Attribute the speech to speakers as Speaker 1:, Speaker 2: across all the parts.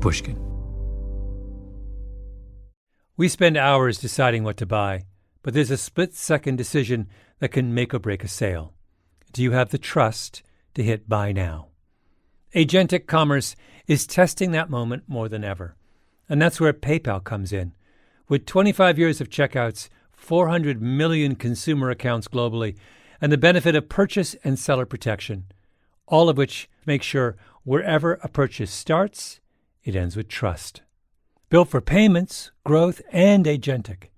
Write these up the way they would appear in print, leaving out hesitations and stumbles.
Speaker 1: Pushkin. We spend hours deciding what to buy, but there's a split-second decision that can make or break a sale. Do you have the trust to hit buy now? Agentic commerce is testing that moment more than ever. And that's where PayPal comes in. With 25 years of checkouts, 400 million consumer accounts globally, and the benefit of purchase and seller protection, all of which make sure wherever a purchase starts, it ends with trust. Built for payments, growth, and agentic.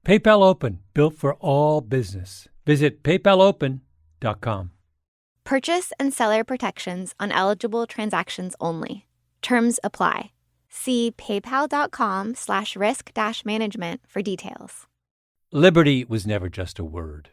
Speaker 1: PayPal Open, built for all business. Visit paypalopen.com.
Speaker 2: Purchase and seller protections on eligible transactions only. Terms apply. See paypal.com/risk-management for details.
Speaker 1: Liberty was never just a word.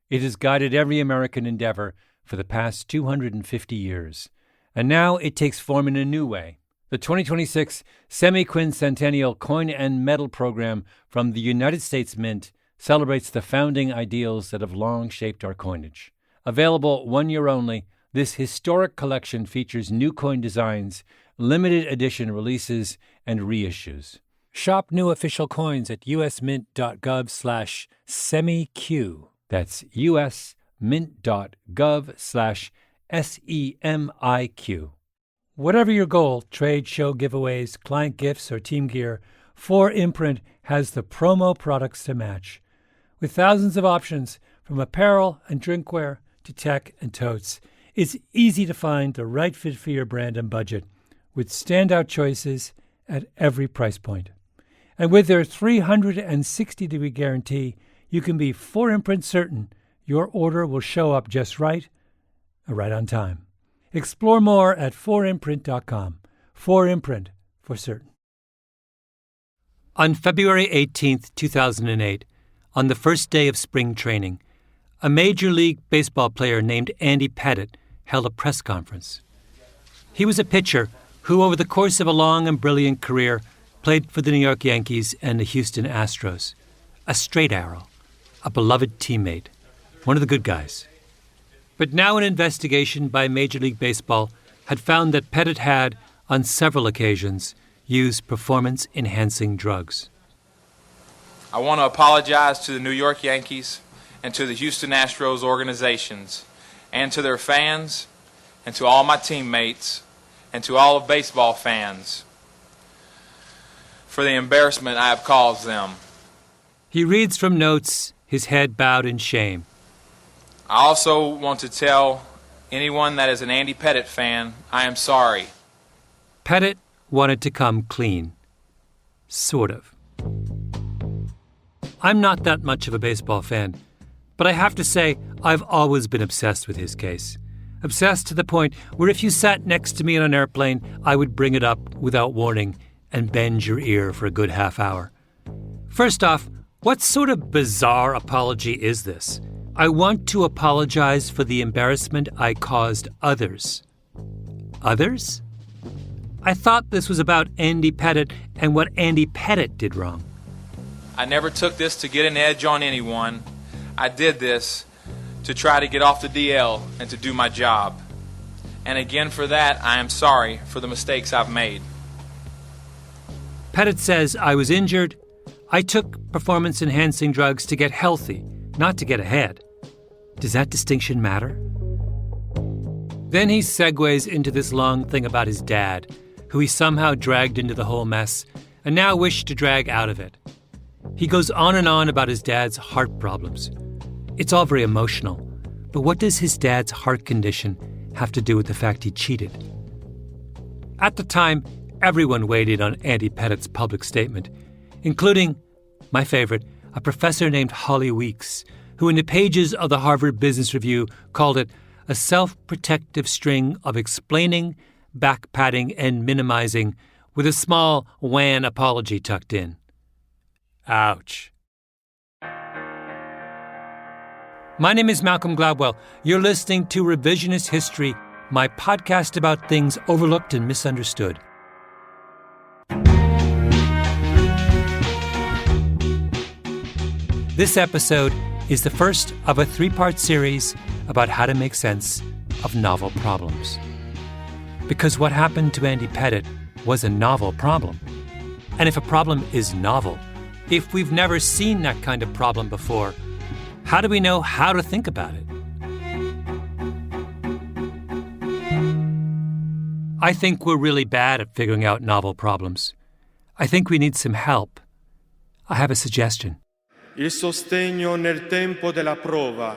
Speaker 1: It has guided every American endeavor for the past 250 years. And now it takes form in a new way. The 2026 Semi-Quincentennial Coin and Medal Program from the United States Mint celebrates the founding ideals that have long shaped our coinage. Available 1 year only, this historic collection features new coin designs, limited edition releases, and reissues. Shop new official coins at usmint.gov/semiq. That's usmint.gov/SEMIQ. Whatever your goal, trade, show, giveaways, client gifts, or team gear, 4imprint has the promo products to match. With thousands of options, from apparel and drinkware to tech and totes, it's easy to find the right fit for your brand and budget, with standout choices at every price point. And with their 360-degree guarantee, you can be 4imprint certain your order will show up just right on time. Explore more at 4imprint.com. 4imprint, for certain. On February 18, 2008, on the first day of spring training, a Major League Baseball player named Andy Pettitte held a press conference. He was a pitcher who, over the course of a long and brilliant career, played for the New York Yankees and the Houston Astros. A straight arrow, a beloved teammate, one of the good guys. But now an investigation by Major League Baseball had found that Pettitte had, on several occasions, used performance-enhancing drugs.
Speaker 3: I want to apologize to the New York Yankees and to the Houston Astros organizations, and to their fans, and to all my teammates, and to all of baseball fans for the embarrassment I have caused them.
Speaker 1: He reads from notes, his head bowed in shame.
Speaker 3: I also want to tell anyone that is an Andy Pettitte fan, I am sorry.
Speaker 1: Pettitte wanted to come clean. Sort of. I'm not that much of a baseball fan, but I have to say I've always been obsessed with his case. Obsessed to the point where if you sat next to me on an airplane, I would bring it up without warning and bend your ear for a good half hour. First off, what sort of bizarre apology is this? I want to apologize for the embarrassment I caused others. Others? I thought this was about Andy Pettitte and what Andy Pettitte did wrong.
Speaker 3: I never took this to get an edge on anyone. I did this to try to get off the DL and to do my job. And again, for that, I am sorry for the mistakes I've made.
Speaker 1: Pettitte says, I was injured. I took performance-enhancing drugs to get healthy, not to get ahead. Does that distinction matter? Then he segues into this long thing about his dad, who he somehow dragged into the whole mess and now wished to drag out of it. He goes on and on about his dad's heart problems. It's all very emotional, but what does his dad's heart condition have to do with the fact he cheated? At the time, everyone weighed in on Andy Pettitte's public statement, including, my favorite, a professor named Holly Weeks, who in the pages of the Harvard Business Review called it a self-protective string of explaining, back-patting, and minimizing with a small wan apology tucked in. Ouch. My name is Malcolm Gladwell. You're listening to Revisionist History, my podcast about things overlooked and misunderstood. This episode is the first of a 3-part series about how to make sense of novel problems. Because what happened to Andy Pettitte was a novel problem. And if a problem is novel, if we've never seen that kind of problem before, how do we know how to think about it? I think we're really bad at figuring out novel problems. I think we need some help. I have a suggestion.
Speaker 4: Il sostegno nel tempo della prova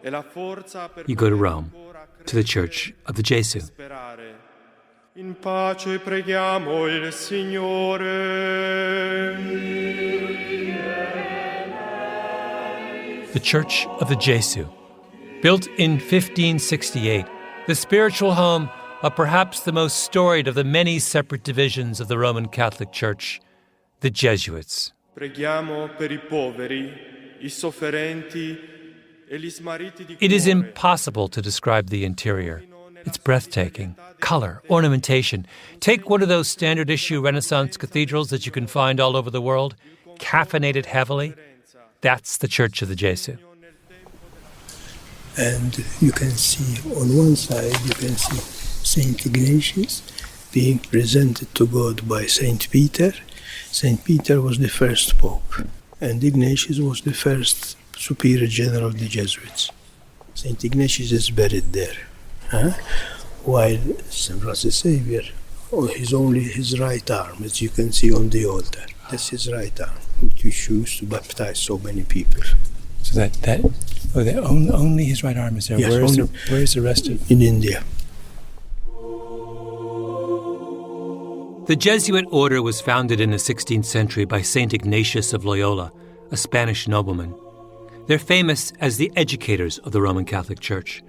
Speaker 4: e la forza per
Speaker 1: You go to Rome, to the Church of the Jesuit.
Speaker 4: sperare. In pace preghiamo il Signore.
Speaker 1: The Church of the Jesuit. Built in 1568, the spiritual home of perhaps the most storied of the many separate divisions of the Roman Catholic Church, the Jesuits.
Speaker 4: Preghiamo per I poveri, I sofferenti e gli smarriti di
Speaker 1: It is
Speaker 4: cuore.
Speaker 1: impossible to describe the interior. It's breathtaking. Color, ornamentation. Take one of those standard-issue Renaissance cathedrals that you can find all over the world, caffeinated heavily. That's the Church of the Jesuit.
Speaker 5: And you can see on one side, you can see Saint Ignatius being presented to God by Saint Peter. Saint Peter was the first pope, and Ignatius was the first superior general of the Jesuits. Saint Ignatius is buried there, while Saint Francis Xavier, only his right arm, as you can see on the altar. That's his right arm, which he used to baptize so many people.
Speaker 6: So only his right arm is there.
Speaker 5: Yes,
Speaker 6: Where is the rest of?
Speaker 5: In India.
Speaker 1: The Jesuit order was founded in the 16th century by St. Ignatius of Loyola, a Spanish nobleman. They're famous as the educators of the Roman Catholic Church.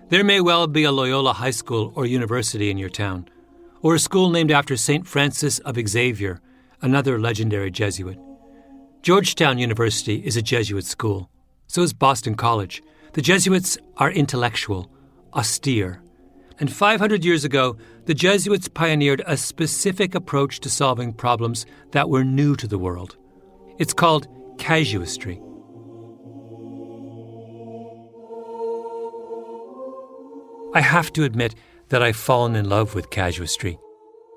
Speaker 1: There may well be a Loyola high school or university in your town, or a school named after St. Francis of Xavier, another legendary Jesuit. Georgetown University is a Jesuit school. So is Boston College. The Jesuits are intellectual, austere. And 500 years ago, the Jesuits pioneered a specific approach to solving problems that were new to the world. It's called casuistry. I have to admit that I've fallen in love with casuistry.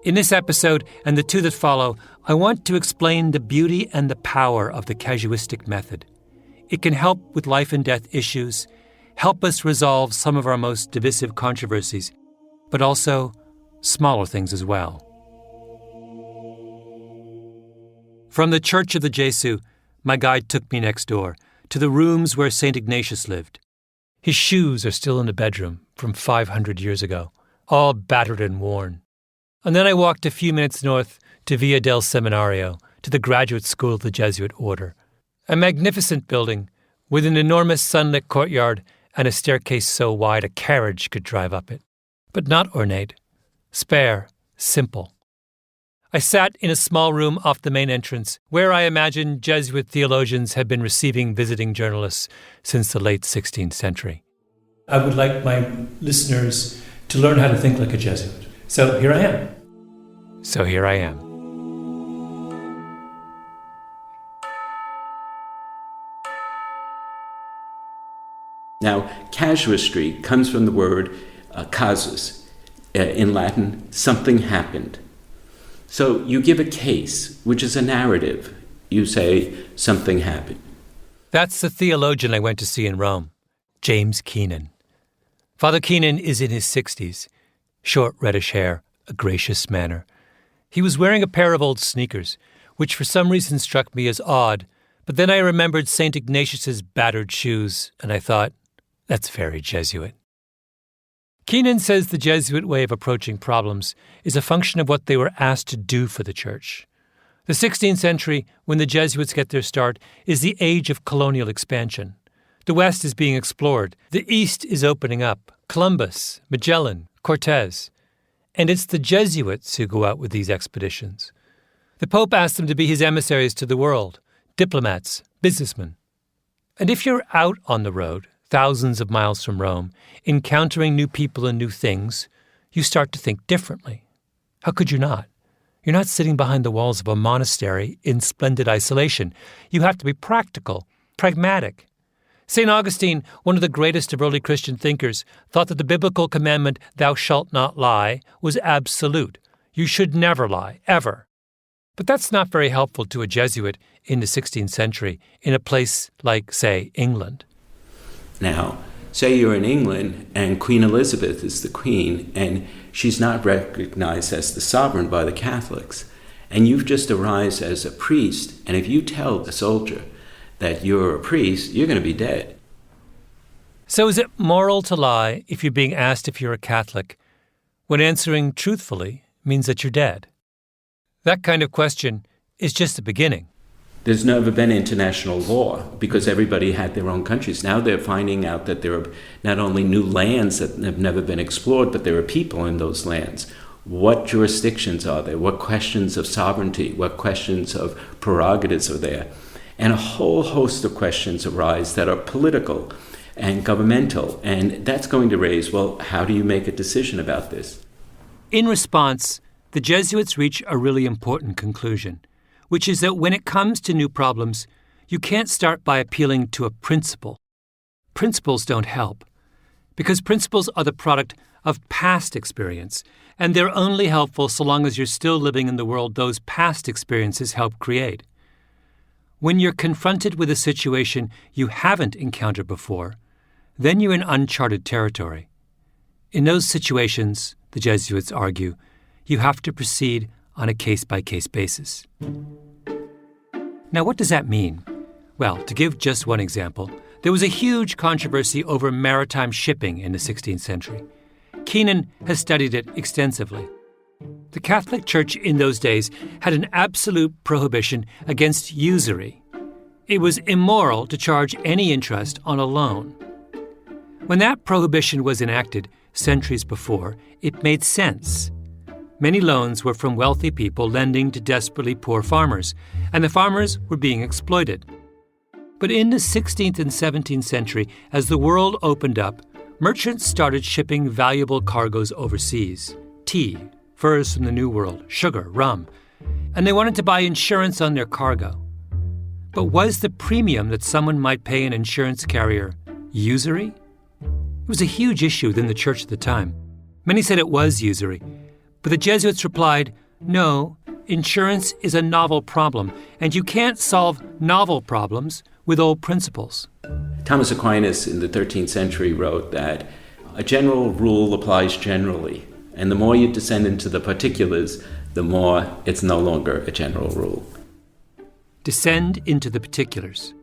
Speaker 1: In this episode and the two that follow, I want to explain the beauty and the power of the casuistic method. It can help with life and death issues, help us resolve some of our most divisive controversies, but also smaller things as well. From the Church of the Jesuit, my guide took me next door to the rooms where St. Ignatius lived. His shoes are still in the bedroom from 500 years ago, all battered and worn. And then I walked a few minutes north to Via del Seminario, to the graduate school of the Jesuit order. A magnificent building with an enormous sunlit courtyard and a staircase so wide a carriage could drive up it. But not ornate, spare, simple. I sat in a small room off the main entrance, where I imagine Jesuit theologians had been receiving visiting journalists since the late 16th century. I would like my listeners to learn how to think like a Jesuit. So here I am.
Speaker 7: Now, casuistry comes from the word casus. In Latin, something happened. So you give a case, which is a narrative. You say, something happened.
Speaker 1: That's the theologian I went to see in Rome, James Keenan. Father Keenan is in his 60s, short reddish hair, a gracious manner. He was wearing a pair of old sneakers, which for some reason struck me as odd, but then I remembered St. Ignatius's battered shoes, and I thought, that's very Jesuit. Keenan says the Jesuit way of approaching problems is a function of what they were asked to do for the Church. The 16th century, when the Jesuits get their start, is the age of colonial expansion. The West is being explored. The East is opening up. Columbus, Magellan, Cortez. And it's the Jesuits who go out with these expeditions. The Pope asked them to be his emissaries to the world, diplomats, businessmen. And if you're out on the road, thousands of miles from Rome, encountering new people and new things, you start to think differently. How could you not? You're not sitting behind the walls of a monastery in splendid isolation. You have to be practical, pragmatic. St. Augustine, one of the greatest of early Christian thinkers, thought that the biblical commandment, thou shalt not lie, was absolute. You should never lie, ever. But that's not very helpful to a Jesuit in the 16th century in a place like, say, England.
Speaker 7: Now, say you're in England and Queen Elizabeth is the queen and she's not recognized as the sovereign by the Catholics. And you've just arrived as a priest, and if you tell the soldier that you're a priest, you're going to be dead.
Speaker 1: So is it moral to lie if you're being asked if you're a Catholic when answering truthfully means that you're dead? That kind of question is just the beginning.
Speaker 7: There's never been international law because everybody had their own countries. Now they're finding out that there are not only new lands that have never been explored, but there are people in those lands. What jurisdictions are there? What questions of sovereignty? What questions of prerogatives are there? And a whole host of questions arise that are political and governmental. And that's going to raise, well, how do you make a decision about this?
Speaker 1: In response, the Jesuits reach a really important conclusion, which is that when it comes to new problems, you can't start by appealing to a principle. Principles don't help, because principles are the product of past experience, and they're only helpful so long as you're still living in the world those past experiences help create. When you're confronted with a situation you haven't encountered before, then you're in uncharted territory. In those situations, the Jesuits argue, you have to proceed on a case-by-case basis. Now, what does that mean? Well, to give just one example, there was a huge controversy over maritime shipping in the 16th century. Keenan has studied it extensively. The Catholic Church in those days had an absolute prohibition against usury. It was immoral to charge any interest on a loan. When that prohibition was enacted centuries before, it made sense. Many loans were from wealthy people lending to desperately poor farmers, and the farmers were being exploited. But in the 16th and 17th century, as the world opened up, merchants started shipping valuable cargoes overseas: tea, furs from the New World, sugar, rum, and they wanted to buy insurance on their cargo. But was the premium that someone might pay an insurance carrier usury? It was a huge issue within the church at the time. Many said it was usury, but the Jesuits replied, no, insurance is a novel problem, and you can't solve novel problems with old principles.
Speaker 7: Thomas Aquinas in the 13th century wrote that a general rule applies generally, and the more you descend into the particulars, the more it's no longer a general rule.
Speaker 1: Descend into the particulars.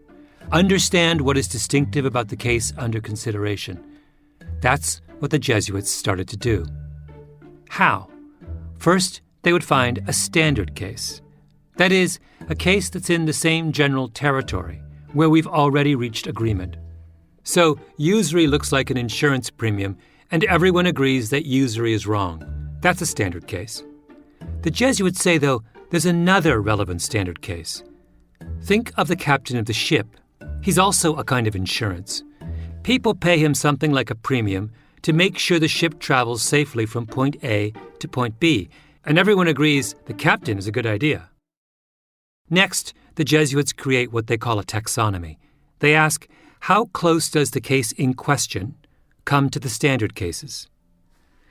Speaker 1: Understand what is distinctive about the case under consideration. That's what the Jesuits started to do. How? First, they would find a standard case. That is, a case that's in the same general territory, where we've already reached agreement. So, usury looks like an insurance premium, and everyone agrees that usury is wrong. That's a standard case. The Jesuits say, though, there's another relevant standard case. Think of the captain of the ship. He's also a kind of insurance. People pay him something like a premium to make sure the ship travels safely from point A to point B, and everyone agrees the captain is a good idea. Next, the Jesuits create what they call a taxonomy. They ask, how close does the case in question come to the standard cases?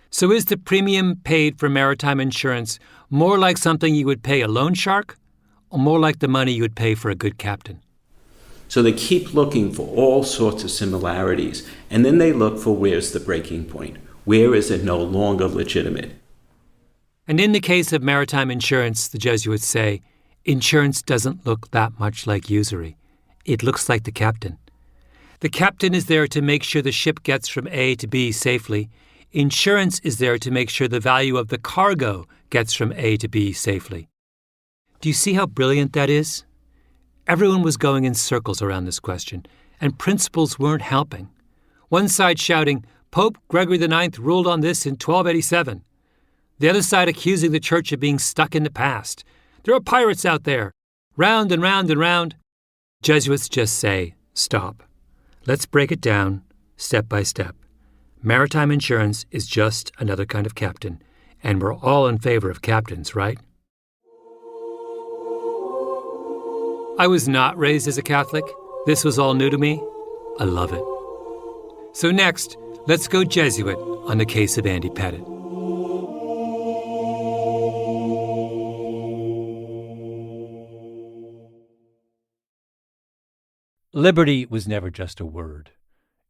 Speaker 1: So is the premium paid for maritime insurance more like something you would pay a loan shark, or more like the money you would pay for a good captain?
Speaker 7: So they keep looking for all sorts of similarities, and then they look for where's the breaking point. Where is it no longer legitimate?
Speaker 1: And in the case of maritime insurance, the Jesuits say, insurance doesn't look that much like usury. It looks like the captain. The captain is there to make sure the ship gets from A to B safely. Insurance is there to make sure the value of the cargo gets from A to B safely. Do you see how brilliant that is? Everyone was going in circles around this question, and principles weren't helping. One side shouting, Pope Gregory IX ruled on this in 1287. The other side accusing the church of being stuck in the past. There are pirates out there. Round and round and round. Jesuits just say, stop. Let's break it down step by step. Maritime insurance is just another kind of captain, and we're all in favor of captains, right? I was not raised as a Catholic. This was all new to me. I love it. So next, let's go Jesuit on the case of Andy Pettit. Liberty was never just a word.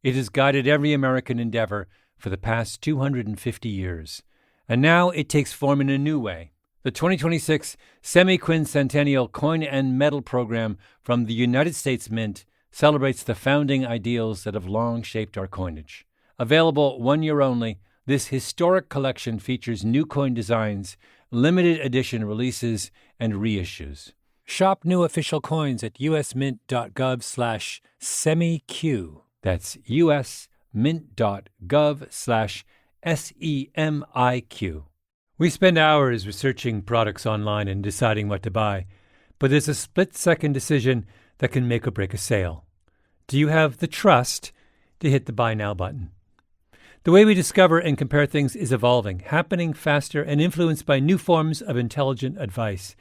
Speaker 1: It has guided every American endeavor for the past 250 years. And now it takes form in a new way. The 2026 Semi-Quincentennial Coin and Medal Program from the United States Mint celebrates the founding ideals that have long shaped our coinage. Available 1 year only, this historic collection features new coin designs, limited edition releases, and reissues. Shop new official coins at usmint.gov/semiq. That's usmint.gov/SEMIQ. We spend hours researching products online and deciding what to buy, but there's a split-second decision that can make or break a sale. Do you have the trust to hit the Buy Now button? The way we discover and compare things is evolving, happening faster and influenced by new forms of intelligent advice.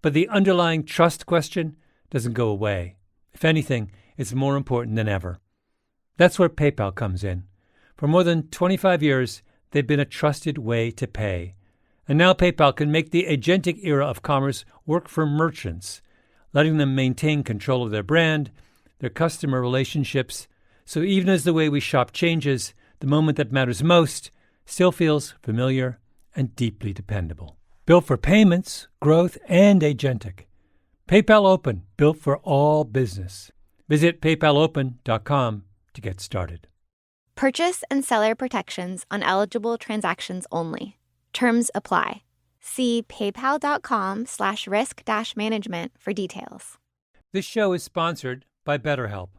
Speaker 1: But the underlying trust question doesn't go away. If anything, it's more important than ever. That's where PayPal comes in. For more than 25 years, they've been a trusted way to pay. And now PayPal can make the agentic era of commerce work for merchants, letting them maintain control of their brand, their customer relationships. So even as the way we shop changes, the moment that matters most still feels familiar and deeply dependable. Built for payments, growth, and agentic. PayPal Open, built for all business. Visit paypalopen.com to get started.
Speaker 2: Purchase and seller protections on eligible transactions only. Terms apply. See paypal.com/risk-management for details.
Speaker 1: This show is sponsored by BetterHelp.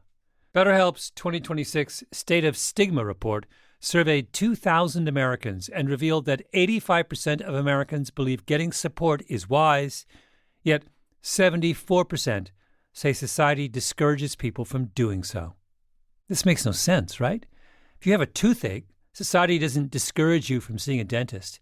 Speaker 1: BetterHelp's 2026 State of Stigma report surveyed 2,000 Americans and revealed that 85% of Americans believe getting support is wise, yet 74% say society discourages people from doing so. This makes no sense, right? If you have a toothache, society doesn't discourage you from seeing a dentist.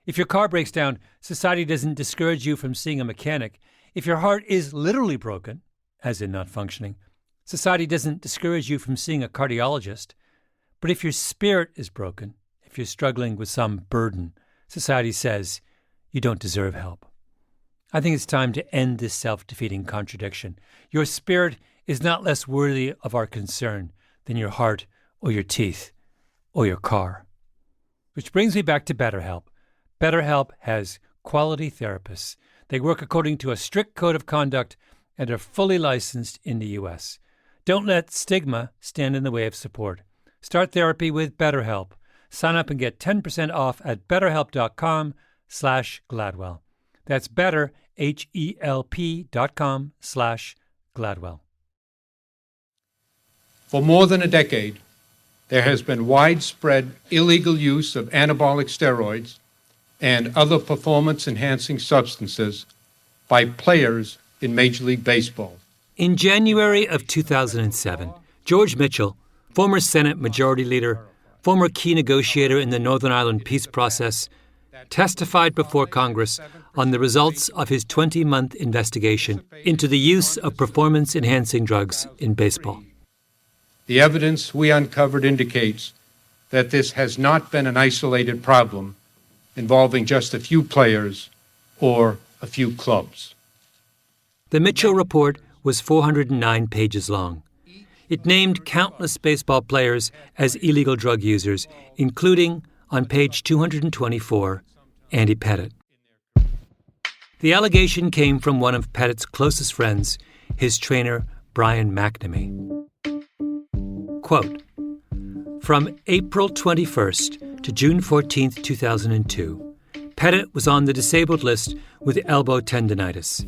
Speaker 1: If your car breaks down, society doesn't discourage you from seeing a mechanic. If your heart is literally broken, as in not functioning, society doesn't discourage you from seeing a cardiologist. But if your spirit is broken, if you're struggling with some burden, society says you don't deserve help. I think it's time to end this self-defeating contradiction. Your spirit is not less worthy of our concern than your heart or your teeth or your car. Which brings me back to BetterHelp. BetterHelp has quality therapists. They work according to a strict code of conduct and are fully licensed in the U.S. Don't let stigma stand in the way of support. Start therapy with BetterHelp. Sign up and get 10% off at betterhelp.com/Gladwell. That's better, HELP.com/Gladwell.
Speaker 8: For more than a decade, there has been widespread illegal use of anabolic steroids and other performance-enhancing substances by players in Major League Baseball.
Speaker 1: In January of 2007, George Mitchell, former Senate Majority Leader, former key negotiator in the Northern Ireland peace process, testified before Congress on the results of his 20-month investigation into the use of performance-enhancing drugs in baseball.
Speaker 8: The evidence we uncovered indicates that this has not been an isolated problem involving just a few players or a few clubs.
Speaker 1: The Mitchell report was 409 pages long. It named countless baseball players as illegal drug users, including, on page 224, Andy Pettitte. The allegation came from one of Pettitte's closest friends, his trainer, Brian McNamee. Quote, from April 21st to June 14th, 2002, Pettitte was on the disabled list with elbow tendinitis.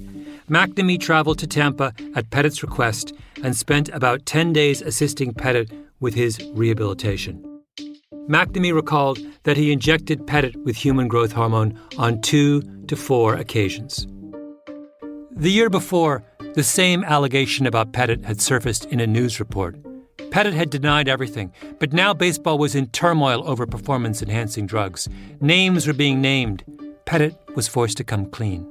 Speaker 1: McNamee traveled to Tampa at Pettitte's request and spent about 10 days assisting Pettitte with his rehabilitation. McNamee recalled that he injected Pettitte with human growth hormone on 2 to 4 occasions. The year before, the same allegation about Pettitte had surfaced in a news report. Pettitte had denied everything, but now baseball was in turmoil over performance-enhancing drugs. Names were being named. Pettitte was forced to come clean.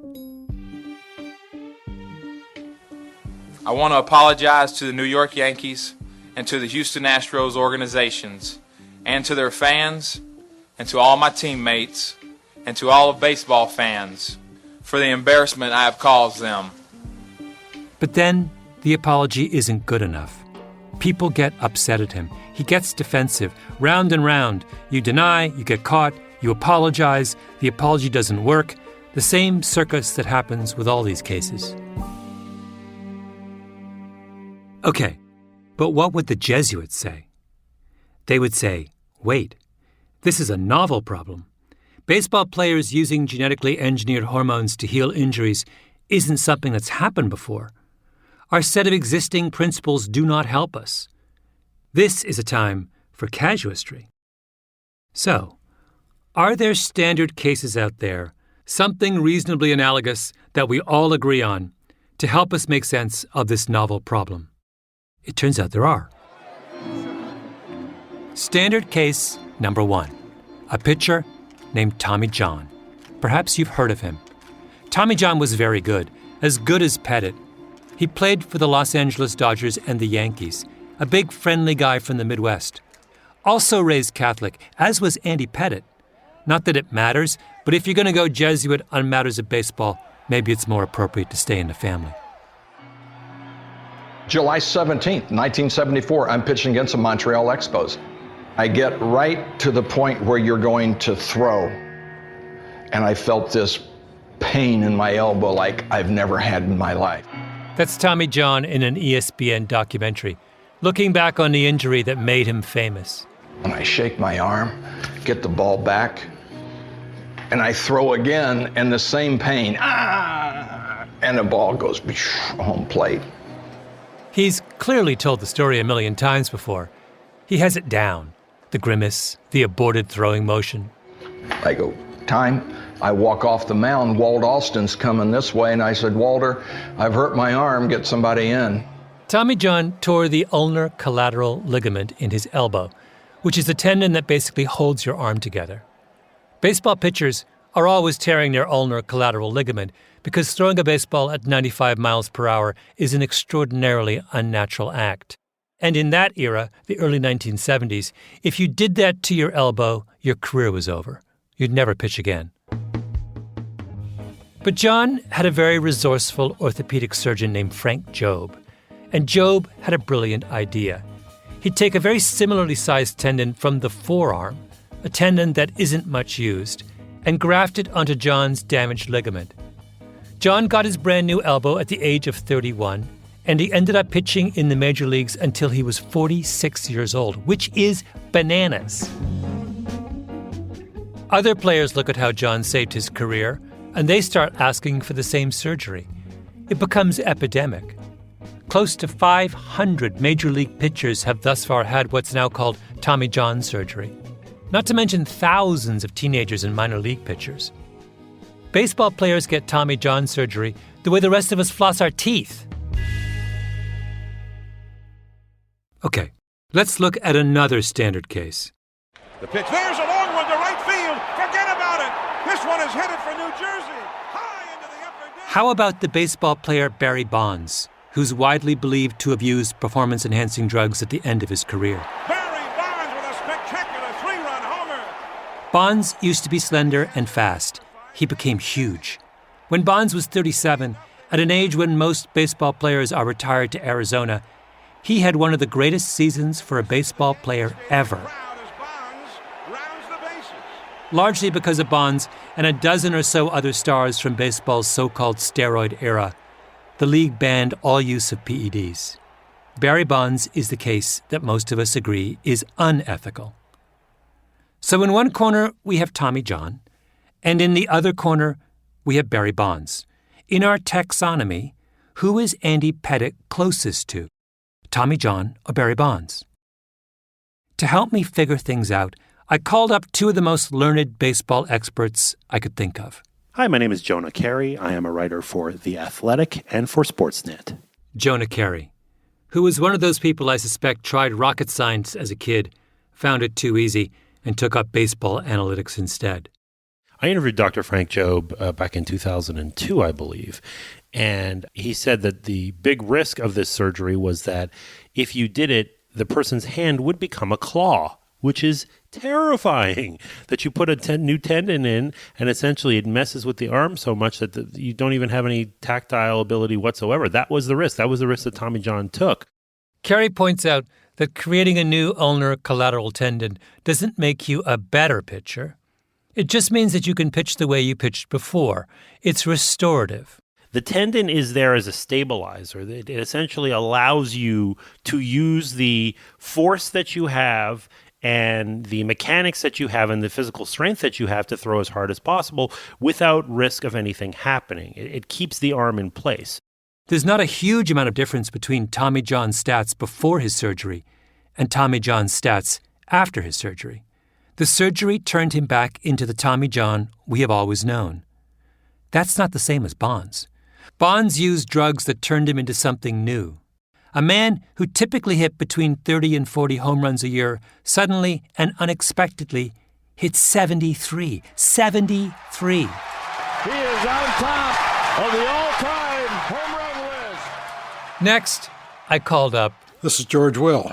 Speaker 3: I want to apologize to the New York Yankees and to the Houston Astros organizations and to their fans and to all my teammates and to all of baseball fans for the embarrassment I have caused them.
Speaker 1: But then the apology isn't good enough. People get upset at him. He gets defensive. Round and round. You deny, you get caught, you apologize, the apology doesn't work. The same circus that happens with all these cases. Okay, but what would the Jesuits say? They would say, wait, this is a novel problem. Baseball players using genetically engineered hormones to heal injuries isn't something that's happened before. Our set of existing principles do not help us. This is a time for casuistry. So, are there standard cases out there, something reasonably analogous that we all agree on, to help us make sense of this novel problem? It turns out there are. Standard case number 1. A pitcher named Tommy John. Perhaps you've heard of him. Tommy John was very good as Pettit. He played for the Los Angeles Dodgers and the Yankees, a big friendly guy from the Midwest. Also raised Catholic, as was Andy Pettit. Not that it matters, but if you're going to go Jesuit on matters of baseball, maybe it's more appropriate to stay in the family.
Speaker 9: July 17th, 1974, I'm pitching against the Montreal Expos. I get right to the point where you're going to throw, and I felt this pain in my elbow like I've never had in my life.
Speaker 1: That's Tommy John in an ESPN documentary, looking back on the injury that made him famous.
Speaker 9: And I shake my arm, get the ball back, and I throw again, and the same pain. And the ball goes home plate.
Speaker 1: He's clearly told the story a million times before. He has it down. The grimace, the aborted throwing motion.
Speaker 9: I go, time. I walk off the mound. Walt Austin's coming this way, and I said, Walter, I've hurt my arm. Get somebody in.
Speaker 1: Tommy John tore the ulnar collateral ligament in his elbow, which is the tendon that basically holds your arm together. Baseball pitchers are always tearing their ulnar collateral ligament because throwing a baseball at 95 miles per hour is an extraordinarily unnatural act. And in that era, the early 1970s, if you did that to your elbow, your career was over. You'd never pitch again. But John had a very resourceful orthopedic surgeon named Frank Jobe. And Jobe had a brilliant idea. He'd take a very similarly sized tendon from the forearm, a tendon that isn't much used, and graft it onto John's damaged ligament. John got his brand new elbow at the age of 31, and he ended up pitching in the major leagues until he was 46 years old, which is bananas. Other players look at how John saved his career, and they start asking for the same surgery. It becomes epidemic. Close to 500 major league pitchers have thus far had what's now called Tommy John surgery, not to mention thousands of teenagers and minor league pitchers. Baseball players get Tommy John surgery the way the rest of us floss our teeth. Okay, let's look at another standard case.
Speaker 10: The pitch, there's a long one to right field. Forget about it. This one is headed for New Jersey. High into the upper deck.
Speaker 1: How about the baseball player Barry Bonds, who's widely believed to have used performance-enhancing drugs at the end of his career?
Speaker 10: Barry Bonds with a spectacular 3-run homer.
Speaker 1: Bonds used to be slender and fast. He became huge. When Bonds was 37, at an age when most baseball players are retired to Arizona, he had one of the greatest seasons for a baseball player ever. Largely because of Bonds and a dozen or so other stars from baseball's so-called steroid era, the league banned all use of PEDs. Barry Bonds is the case that most of us agree is unethical. So in one corner, we have Tommy John, and in the other corner, we have Barry Bonds. In our taxonomy, who is Andy Pettit closest to? Tommy John or Barry Bonds? To help me figure things out, I called up two of the most learned baseball experts I could think of.
Speaker 11: Hi, my name is Jonah Carey. I am a writer for The Athletic and for Sportsnet.
Speaker 1: Jonah Carey, who was one of those people I suspect tried rocket science as a kid, found it too easy, and took up baseball analytics instead.
Speaker 11: I interviewed Dr. Frank Jobe back in 2002, I believe, and he said that the big risk of this surgery was that if you did it, the person's hand would become a claw, which is terrifying, that you put a new tendon in and essentially it messes with the arm so much that you don't even have any tactile ability whatsoever. That was the risk. That was the risk that Tommy John took.
Speaker 1: Carey points out that creating a new ulnar collateral tendon doesn't make you a better pitcher. It just means that you can pitch the way you pitched before. It's restorative.
Speaker 11: The tendon is there as a stabilizer. It essentially allows you to use the force that you have and the mechanics that you have and the physical strength that you have to throw as hard as possible without risk of anything happening. It keeps the arm in place.
Speaker 1: There's not a huge amount of difference between Tommy John's stats before his surgery and Tommy John's stats after his surgery. The surgery turned him back into the Tommy John we have always known. That's not the same as Bonds. Bonds used drugs that turned him into something new. A man who typically hit between 30 and 40 home runs a year suddenly and unexpectedly hit 73. 73.
Speaker 10: He is on top of the all-time home run list.
Speaker 1: Next, I called up.
Speaker 12: This is George Will.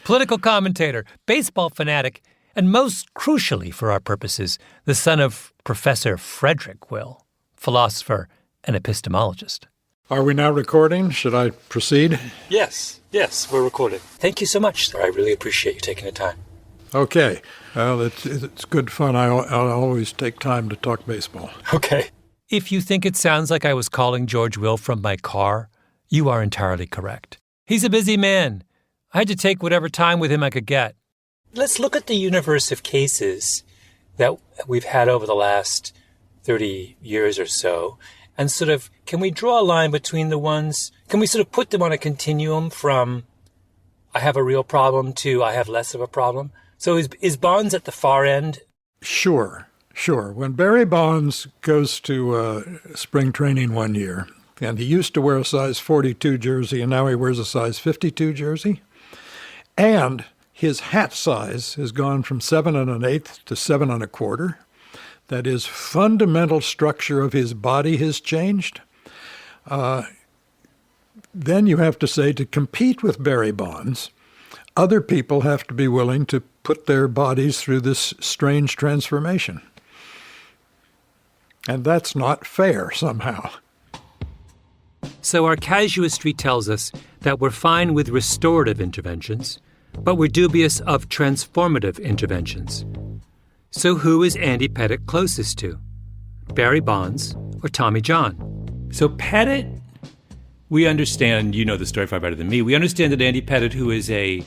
Speaker 1: Political commentator, baseball fanatic, and most crucially for our purposes, the son of Professor Frederick Will, philosopher and epistemologist.
Speaker 12: Are we now recording? Should I proceed?
Speaker 6: Yes, we're recording. Thank you so much, sir. I really appreciate you taking the time.
Speaker 12: Okay. Well, it's good fun. I'll always take time to talk baseball.
Speaker 6: Okay.
Speaker 1: If you think it sounds like I was calling George Will from my car, you are entirely correct. He's a busy man. I had to take whatever time with him I could get.
Speaker 6: Let's look at the universe of cases that we've had over the last 30 years or so, and sort of, can we draw a line between the ones, can we sort of put them on a continuum from I have a real problem to I have less of a problem? So is Bonds at the far end?
Speaker 12: Sure. When Barry Bonds goes to spring training one year, and he used to wear a size 42 jersey, and now he wears a size 52 jersey, and his hat size has gone from 7 1/8 to 7 1/4. That is, fundamental structure of his body has changed. Then you have to say, to compete with Barry Bonds, other people have to be willing to put their bodies through this strange transformation. And that's not fair somehow.
Speaker 1: So our casuistry tells us that we're fine with restorative interventions, but we're dubious of transformative interventions. So who is Andy Pettitte closest to? Barry Bonds or Tommy John?
Speaker 13: So Pettitte, we understand, you know the story far better than me, we understand that Andy Pettitte, who is a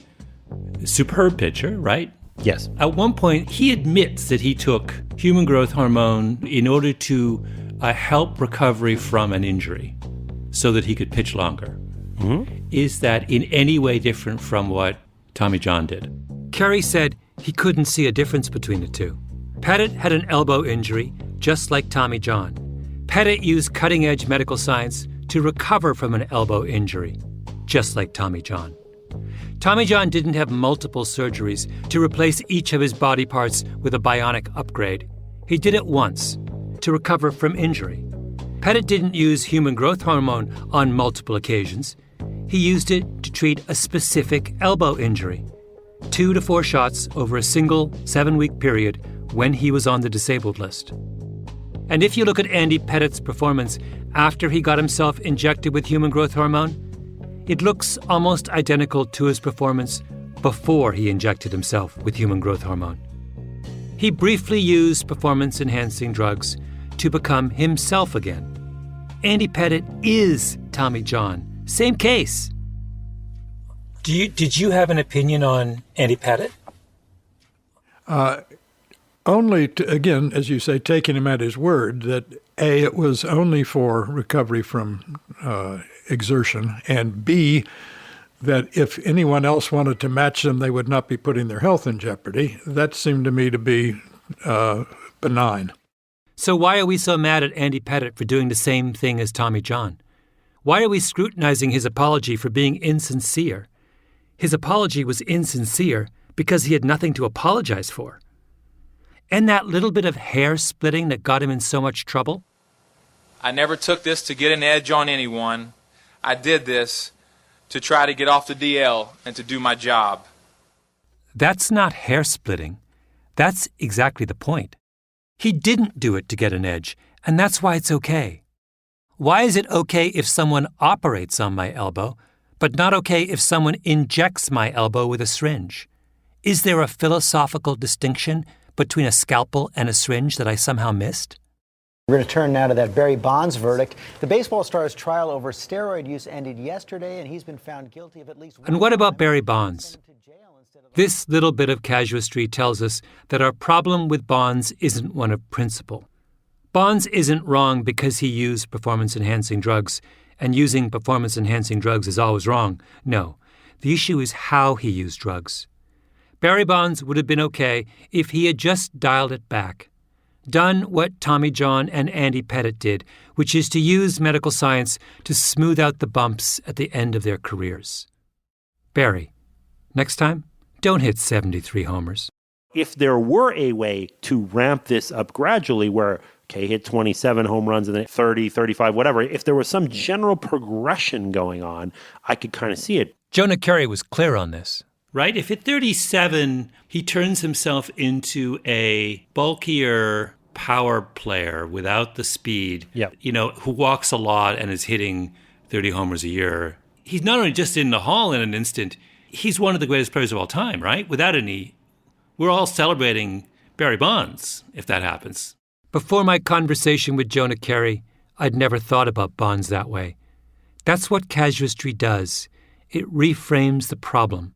Speaker 13: superb pitcher, right?
Speaker 11: Yes.
Speaker 13: At one point, he admits that he took human growth hormone in order to help recovery from an injury so that he could pitch longer.
Speaker 11: Mm-hmm.
Speaker 13: Is that in any way different from what Tommy John did?
Speaker 1: Carey said he couldn't see a difference between the two. Pettitte had an elbow injury, just like Tommy John. Pettitte used cutting-edge medical science to recover from an elbow injury, just like Tommy John. Tommy John didn't have multiple surgeries to replace each of his body parts with a bionic upgrade. He did it once, to recover from injury. Pettitte didn't use human growth hormone on multiple occasions. He used it to treat a specific elbow injury. 2 to 4 shots over a single 7-week period when he was on the disabled list. And if you look at Andy Pettitte's performance after he got himself injected with human growth hormone, it looks almost identical to his performance before he injected himself with human growth hormone. He briefly used performance-enhancing drugs to become himself again. Andy Pettitte is Tommy John. Same case.
Speaker 6: Did you have an opinion on Andy Pettitte?
Speaker 12: Only, again, as you say, taking him at his word, that A, it was only for recovery from exertion, and B, that if anyone else wanted to match them, they would not be putting their health in jeopardy. That seemed to me to be benign.
Speaker 1: So why are we so mad at Andy Pettitte for doing the same thing as Tommy John? Why are we scrutinizing his apology for being insincere? His apology was insincere because he had nothing to apologize for. And that little bit of hair splitting that got him in so much trouble?
Speaker 3: I never took this to get an edge on anyone. I did this to try to get off the DL and to do my job.
Speaker 1: That's not hair splitting. That's exactly the point. He didn't do it to get an edge, and that's why it's okay. Why is it okay if someone operates on my elbow, but not okay if someone injects my elbow with a syringe. Is there a philosophical distinction between a scalpel and a syringe that I somehow missed?
Speaker 14: We're going to turn now to that Barry Bonds verdict. The baseball star's trial over steroid use ended yesterday, and he's been found guilty of at least one.
Speaker 1: And what about Barry Bonds? This little bit of casuistry tells us that our problem with Bonds isn't one of principle. Bonds isn't wrong because he used performance-enhancing drugs, and using performance-enhancing drugs is always wrong. No, the issue is how he used drugs. Barry Bonds would have been okay if he had just dialed it back, done what Tommy John and Andy Pettit did, which is to use medical science to smooth out the bumps at the end of their careers. Barry, next time, don't hit 73 homers.
Speaker 11: If there were a way to ramp this up gradually where, okay, hit 27 home runs and then 30, 35, whatever, if there was some general progression going on, I could kind of see it.
Speaker 1: Jonah Carey was clear on this.
Speaker 13: Right? If at 37, he turns himself into a bulkier power player without the speed, who walks a lot and is hitting 30 homers a year, he's not only just in the hall in an instant, he's one of the greatest players of all time, right? We're all celebrating Barry Bonds if that happens.
Speaker 1: Before my conversation with Jonah Carey, I'd never thought about Bonds that way. That's what casuistry does. It reframes the problem.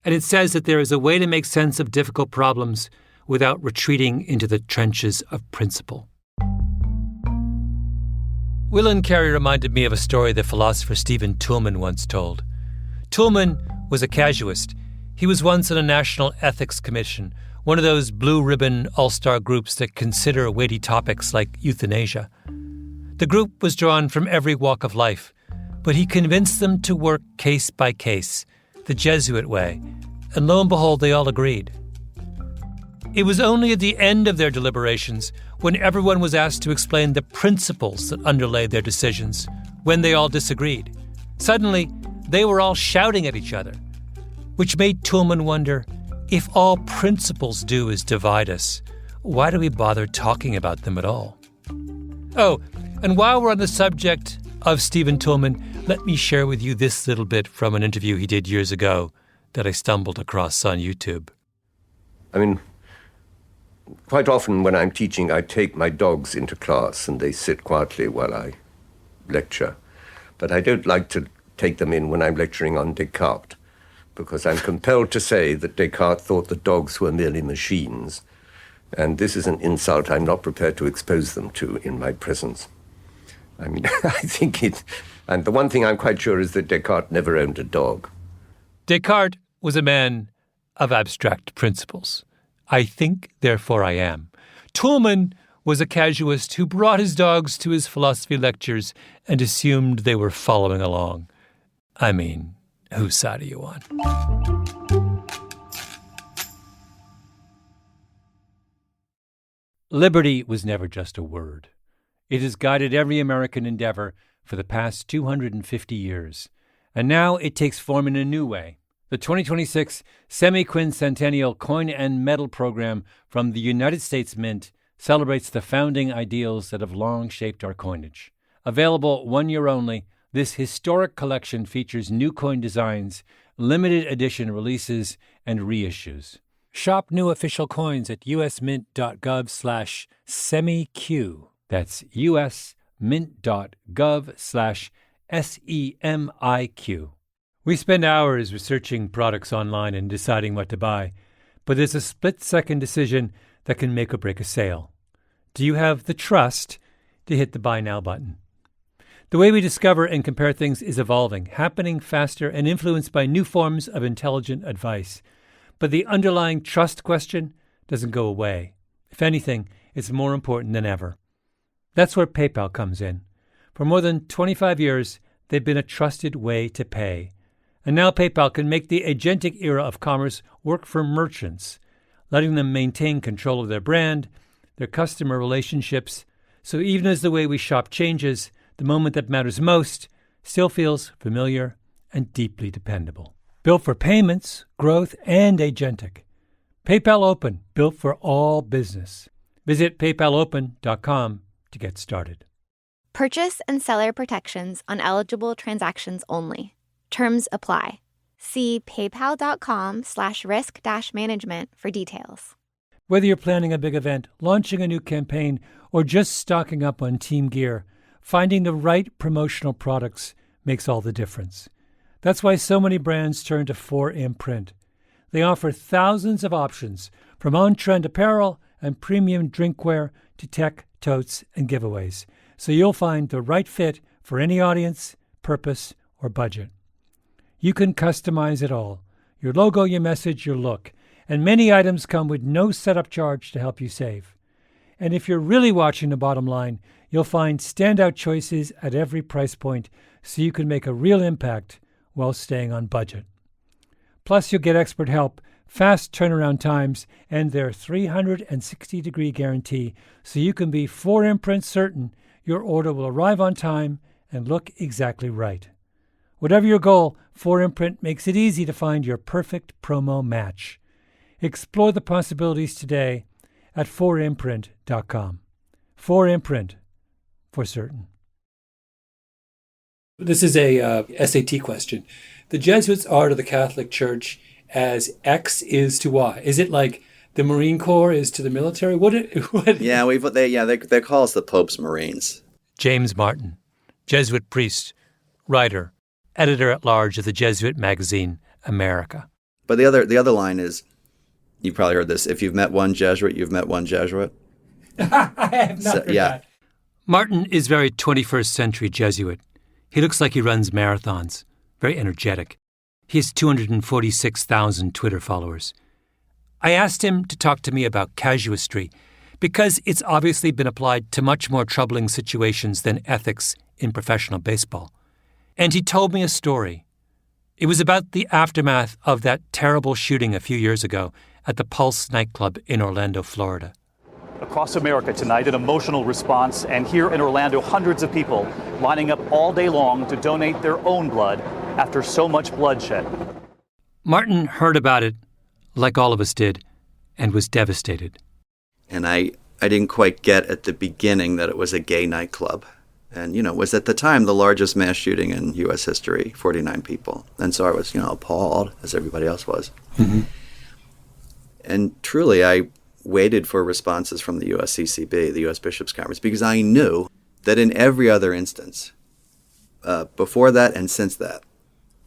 Speaker 1: And it says that there is a way to make sense of difficult problems without retreating into the trenches of principle. Will and Carey reminded me of a story the philosopher Stephen Toulmin once told. Toulmin was a casuist. He was once on a National Ethics Commission, one of those blue-ribbon all-star groups that consider weighty topics like euthanasia. The group was drawn from every walk of life, but he convinced them to work case by case, the Jesuit way, and lo and behold, they all agreed. It was only at the end of their deliberations, when everyone was asked to explain the principles that underlay their decisions, when they all disagreed. Suddenly, they were all shouting at each other, which made Toulmin wonder, if all principles do is divide us, why do we bother talking about them at all? Oh, and while we're on the subject of Stephen Toulmin, let me share with you this little bit from an interview he did years ago that I stumbled across on YouTube.
Speaker 15: I mean, quite often when I'm teaching, I take my dogs into class and they sit quietly while I lecture. But I don't like to take them in when I'm lecturing on Descartes, because I'm compelled to say that Descartes thought that dogs were merely machines. And this is an insult I'm not prepared to expose them to in my presence. I mean, I think it... And the one thing I'm quite sure is that Descartes never owned a dog.
Speaker 1: Descartes was a man of abstract principles. I think, therefore I am. Toulmin was a casuist who brought his dogs to his philosophy lectures and assumed they were following along. I mean, whose side are you on? Liberty was never just a word. It has guided every American endeavor for the past 250 years. And now it takes form in a new way. The 2026 Semi-Quincentennial Coin and Medal Program from the United States Mint celebrates the founding ideals that have long shaped our coinage. Available 1 year only, this historic collection features new coin designs, limited edition releases, and reissues. Shop new official coins at usmint.gov/semiq. That's usmint.gov/SEMIQ. We spend hours researching products online and deciding what to buy, but there's a split-second decision that can make or break a sale. Do you have the trust to hit the Buy Now button? The way we discover and compare things is evolving, happening faster and influenced by new forms of intelligent advice. But the underlying trust question doesn't go away. If anything, it's more important than ever. That's where PayPal comes in. For more than 25 years, they've been a trusted way to pay. And now PayPal can make the agentic era of commerce work for merchants, letting them maintain control of their brand, their customer relationships, so even as the way we shop changes, the moment that matters most still feels familiar and deeply dependable. Built for payments, growth, and agentic. PayPal Open, built for all business. Visit paypalopen.com to get started.
Speaker 2: Purchase and seller protections on eligible transactions only. Terms apply. See paypal.com/risk-management for details.
Speaker 1: Whether you're planning a big event, launching a new campaign, or just stocking up on team gear, finding the right promotional products makes all the difference. That's why so many brands turn to 4imprint. They offer thousands of options, from on-trend apparel and premium drinkware to tech, totes, and giveaways, so you'll find the right fit for any audience, purpose, or budget. You can customize it all: your logo, your message, your look, and many items come with no setup charge to help you save. And if you're really watching the bottom line, you'll find standout choices at every price point, so you can make a real impact while staying on budget. Plus, you'll get expert help, fast turnaround times, and their 360-degree guarantee, so you can be 4imprint certain your order will arrive on time and look exactly right. Whatever your goal, 4imprint makes it easy to find your perfect promo match. Explore the possibilities today at 4imprint.com. 4imprint, for certain. This is a SAT question. The Jesuits are to the Catholic Church as X is to Y. Is it like the Marine Corps is to the military? What?
Speaker 16: Yeah, they call us the Pope's Marines.
Speaker 1: James Martin, Jesuit priest, writer, editor-at-large of the Jesuit magazine, America.
Speaker 16: But the other line is, you probably heard this, if you've met one Jesuit, you've met one Jesuit.
Speaker 1: I have not heard that. Martin is very 21st century Jesuit. He looks like he runs marathons, very energetic. He has 246,000 Twitter followers. I asked him to talk to me about casuistry because it's obviously been applied to much more troubling situations than ethics in professional baseball. And he told me a story. It was about the aftermath of that terrible shooting a few years ago at the Pulse nightclub in Orlando, Florida.
Speaker 17: Across America tonight, an emotional response, and here in Orlando, hundreds of people lining up all day long to donate their own blood after so much bloodshed.
Speaker 1: Martin heard about it, like all of us did, and was devastated.
Speaker 16: And I didn't quite get at the beginning that it was a gay nightclub. And, it was at the time the largest mass shooting in U.S. history, 49 people. And so I was, appalled, as everybody else was. Mm-hmm. And truly, I waited for responses from the USCCB, the U.S. Bishops' Conference, because I knew that in every other instance, before that and since that,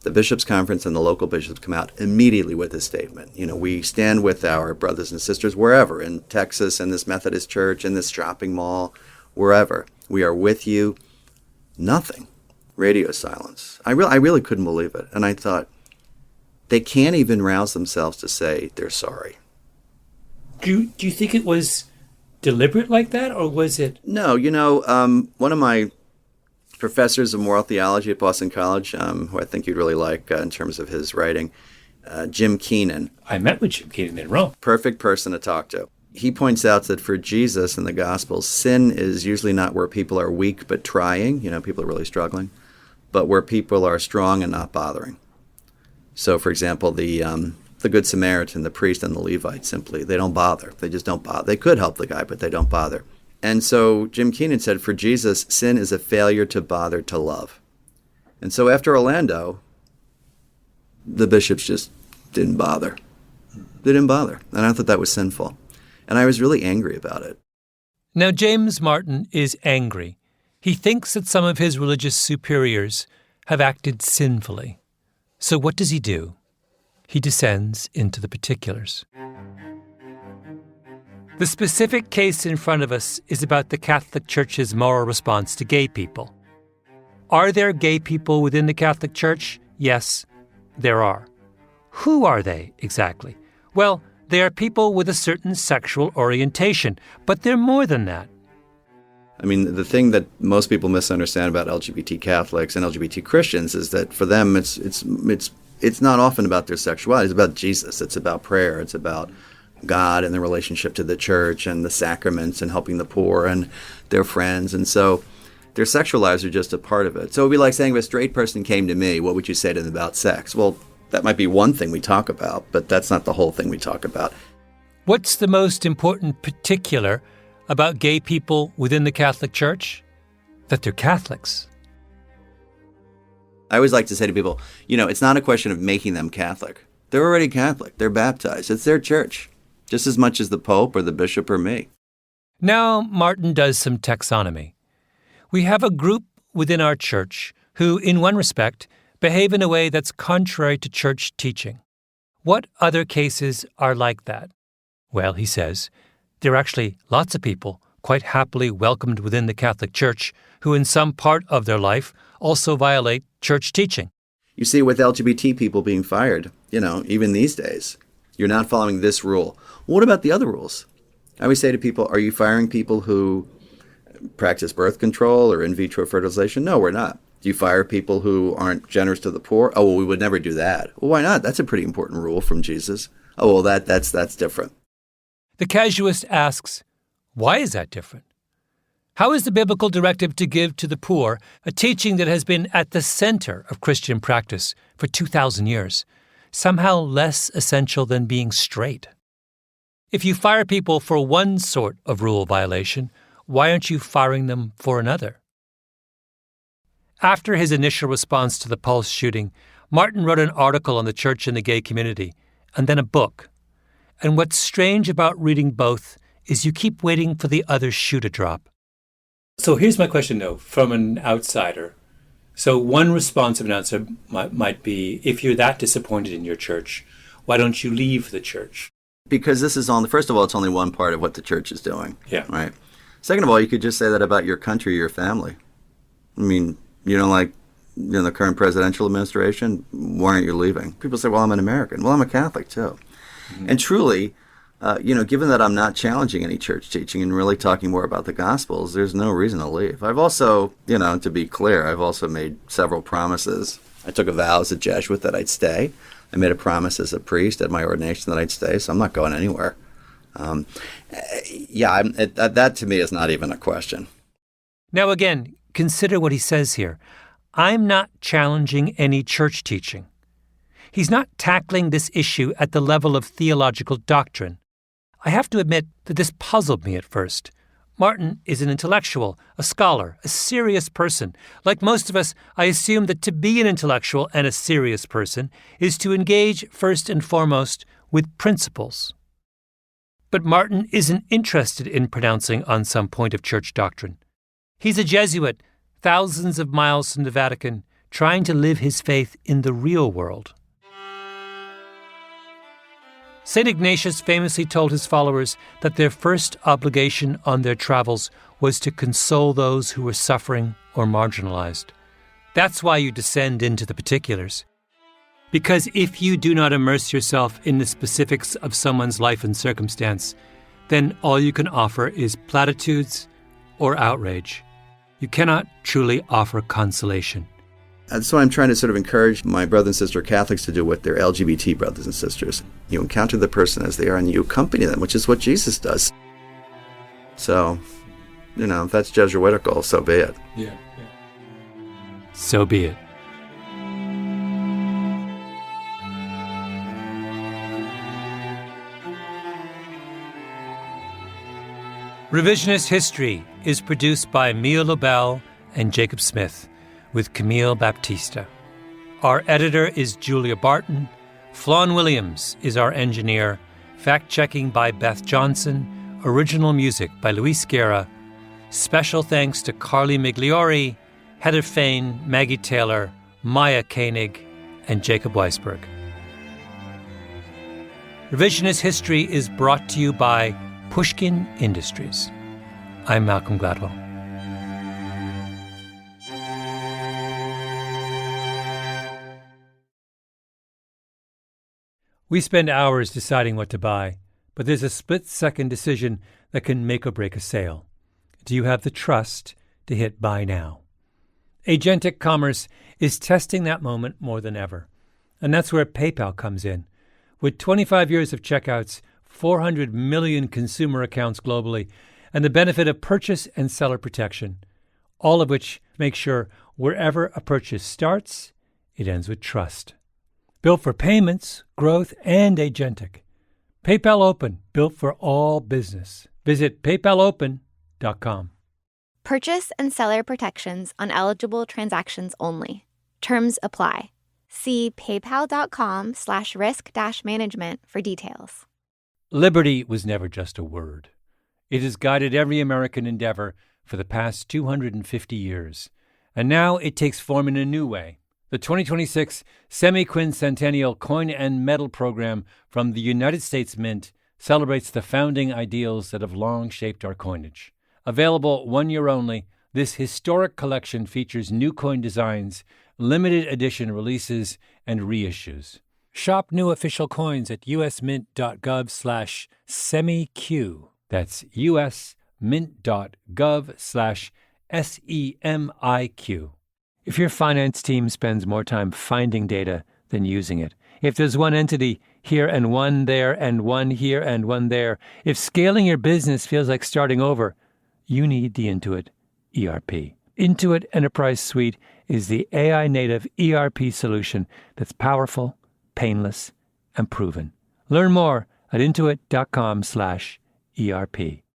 Speaker 16: the Bishops' Conference and the local bishops come out immediately with a statement. We stand with our brothers and sisters wherever, in Texas, in this Methodist church, in this shopping mall, wherever. We are with you. Nothing. Radio silence. I really couldn't believe it. And I thought, they can't even rouse themselves to say they're sorry.
Speaker 1: Do you think it was deliberate like that, or was it?
Speaker 16: No, one of my professors of moral theology at Boston College, who I think you'd really like in terms of his writing, Jim Keenan.
Speaker 1: I met with Jim Keenan in Rome.
Speaker 16: Perfect person to talk to. He points out that for Jesus in the Gospels, sin is usually not where people are weak but trying, people are really struggling, but where people are strong and not bothering. So, for example, the Good Samaritan, the priest, and the Levite they don't bother. They just don't bother. They could help the guy, but they don't bother. And so Jim Keenan said, for Jesus, sin is a failure to bother to love. And so after Orlando, the bishops just didn't bother. They didn't bother. And I thought that was sinful. And I was really angry about it.
Speaker 1: Now, James Martin is angry. He thinks that some of his religious superiors have acted sinfully. So what does he do? He descends into the particulars. The specific case in front of us is about the Catholic Church's moral response to gay people. Are there gay people within the Catholic Church? Yes, there are. Who are they exactly? Well, they are people with a certain sexual orientation, but they're more than that.
Speaker 16: I mean, the thing that most people misunderstand about LGBT Catholics and LGBT Christians is that for them it's not often about their sexuality. It's about Jesus. It's about prayer. It's about God and their relationship to the church and the sacraments and helping the poor and their friends. And so their sexual lives are just a part of it. So it would be like saying if a straight person came to me, what would you say to them about sex? Well, that might be one thing we talk about, but that's not the whole thing we talk about.
Speaker 1: What's the most important particular about gay people within the Catholic Church? That they're Catholics.
Speaker 16: I always like to say to people, it's not a question of making them Catholic. They're already Catholic. They're baptized. It's their church, just as much as the Pope or the bishop or me.
Speaker 1: Now Martin does some taxonomy. We have a group within our church who, in one respect, behave in a way that's contrary to church teaching. What other cases are like that? Well, he says, there are actually lots of people quite happily welcomed within the Catholic Church who in some part of their life also violate church teaching.
Speaker 16: You see with LGBT people being fired, even these days, you're not following this rule. What about the other rules? I always say to people, are you firing people who practice birth control or in vitro fertilization? No, we're not. Do you fire people who aren't generous to the poor? Oh, well, we would never do that. Well, why not? That's a pretty important rule from Jesus. Oh, well, that's different.
Speaker 1: The casuist asks, why is that different? How is the biblical directive to give to the poor, a teaching that has been at the center of Christian practice for 2,000 years, somehow less essential than being straight? If you fire people for one sort of rule violation, why aren't you firing them for another? After his initial response to the Pulse shooting, Martin wrote an article on the church and the gay community, and then a book. And what's strange about reading both is you keep waiting for the other shoe to drop. So here's my question, though, from an outsider. So one response of an outsider might be, if you're that disappointed in your church, why don't you leave the church?
Speaker 16: Because this is first of all, it's only one part of what the church is doing.
Speaker 1: Yeah.
Speaker 16: Right. Second of all, you could just say that about your country, your family. I mean, you don't like the current presidential administration? Why aren't you leaving? People say, well, I'm an American. Well, I'm a Catholic, too. Mm-hmm. And truly, given that I'm not challenging any church teaching and really talking more about the Gospels, there's no reason to leave. I've also, to be clear, I've also made several promises. I took a vow as a Jesuit that I'd stay. I made a promise as a priest at my ordination that I'd stay, so I'm not going anywhere. That to me is not even a question.
Speaker 1: Now again, consider what he says here. I'm not challenging any church teaching. He's not tackling this issue at the level of theological doctrine. I have to admit that this puzzled me at first. Martin is an intellectual, a scholar, a serious person. Like most of us, I assume that to be an intellectual and a serious person is to engage first and foremost with principles. But Martin isn't interested in pronouncing on some point of church doctrine. He's a Jesuit, thousands of miles from the Vatican, trying to live his faith in the real world. St. Ignatius famously told his followers that their first obligation on their travels was to console those who were suffering or marginalized. That's why you descend into the particulars. Because if you do not immerse yourself in the specifics of someone's life and circumstance, then all you can offer is platitudes or outrage. You cannot truly offer consolation.
Speaker 16: That's why I'm trying to sort of encourage my brothers and sister Catholics to do with their LGBT brothers and sisters. You encounter the person as they are and you accompany them, which is what Jesus does. So, if that's Jesuitical, so be it.
Speaker 1: Yeah. So be it. Revisionist History is produced by Mia Lobel and Jacob Smith, with Camille Baptista. Our editor is Julia Barton. Flawn Williams is our engineer. Fact-checking by Beth Johnson. Original music by Luis Guerra. Special thanks to Carly Migliori, Heather Fain, Maggie Taylor, Maya Koenig, and Jacob Weisberg. Revisionist History is brought to you by Pushkin Industries. I'm Malcolm Gladwell. We spend hours deciding what to buy, but there's a split-second decision that can make or break a sale. Do you have the trust to hit buy now? Agentic commerce is testing that moment more than ever, and that's where PayPal comes in. With 25 years of checkouts, 400 million consumer accounts globally, and the benefit of purchase and seller protection, all of which make sure wherever a purchase starts, it ends with trust. Built for payments, growth, and agentic. PayPal Open, built for all business. Visit paypalopen.com.
Speaker 2: Purchase and seller protections on eligible transactions only. Terms apply. See paypal.com/risk-management for details.
Speaker 1: Liberty was never just a word. It has guided every American endeavor for the past 250 years. And now it takes form in a new way. The 2026 Semi-Quincentennial Coin and Medal Program from the United States Mint celebrates the founding ideals that have long shaped our coinage. Available 1 year only, this historic collection features new coin designs, limited edition releases, and reissues. Shop new official coins at usmint.gov/semiq. That's usmint.gov/SEMIQ. If your finance team spends more time finding data than using it, if there's one entity here and one there and one here and one there, if scaling your business feels like starting over, you need the Intuit ERP. Intuit Enterprise Suite is the AI-native ERP solution that's powerful, painless, and proven. Learn more at intuit.com/ERP.